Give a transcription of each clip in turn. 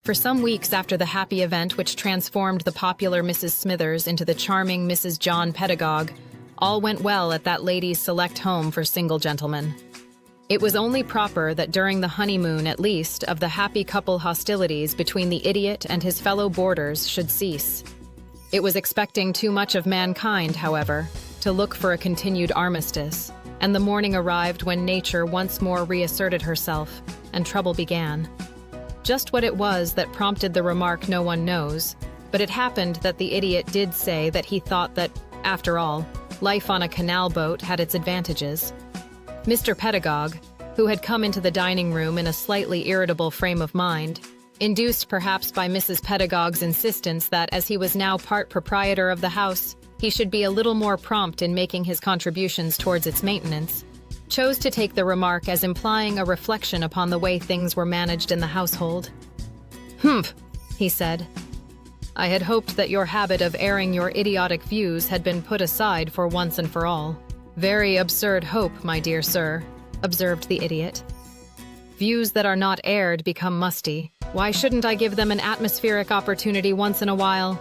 For some weeks after the happy event which transformed the popular Mrs. Smithers into the charming Mrs. John Pedagog, all went well at that lady's select home for single gentlemen. It was only proper that during the honeymoon, at least, of the happy couple hostilities between the idiot and his fellow boarders should cease. It was expecting too much of mankind, however, to look for a continued armistice, and the morning arrived when nature once more reasserted herself, and trouble began. Just what it was that prompted the remark no one knows, but it happened that the idiot did say that he thought that, after all, life on a canal boat had its advantages. Mr. Pedagog, who had come into the dining room in a slightly irritable frame of mind, induced perhaps by Mrs. Pedagog's insistence that, as he was now part proprietor of the house, he should be a little more prompt in making his contributions towards its maintenance, chose to take the remark as implying a reflection upon the way things were managed in the household. "Humph," he said. "I had hoped that your habit of airing your idiotic views had been put aside for once and for all." "Very absurd hope, my dear sir," observed the idiot. "Views that are not aired become musty. Why shouldn't I give them an atmospheric opportunity once in a while?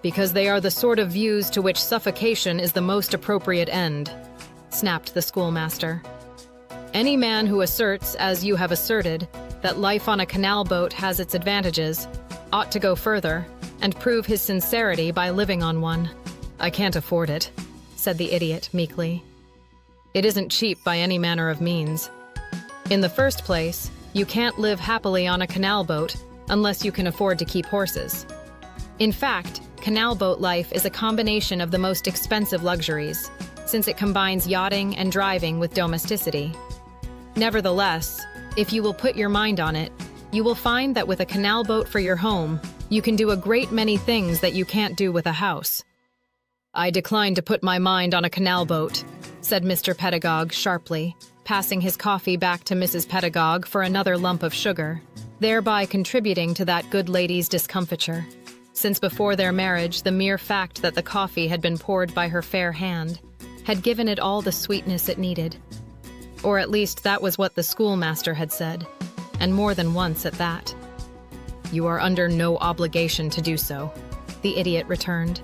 Because they are the sort of views to which suffocation is the most appropriate end," snapped the schoolmaster. "Any man who asserts, as you have asserted, that life on a canal boat has its advantages, ought to go further and prove his sincerity by living on one." "I can't afford it," said the idiot meekly. "It isn't cheap by any manner of means. In the first place, you can't live happily on a canal boat unless you can afford to keep horses. In fact, canal boat life is a combination of the most expensive luxuries, since it combines yachting and driving with domesticity. Nevertheless, if you will put your mind on it, you will find that with a canal boat for your home, you can do a great many things that you can't do with a house." "I decline to put my mind on a canal boat," said Mr. Pedagog sharply, passing his coffee back to Mrs. Pedagog for another lump of sugar, thereby contributing to that good lady's discomfiture, since before their marriage the mere fact that the coffee had been poured by her fair hand had given it all the sweetness it needed. Or at least that was what the schoolmaster had said, and more than once at that. "You are under no obligation to do so," the idiot returned.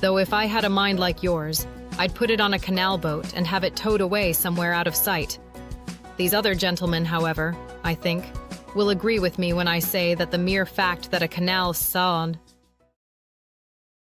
"Though if I had a mind like yours, I'd put it on a canal boat and have it towed away somewhere out of sight. These other gentlemen, however, I think, will agree with me when I say that the mere fact that a canal sound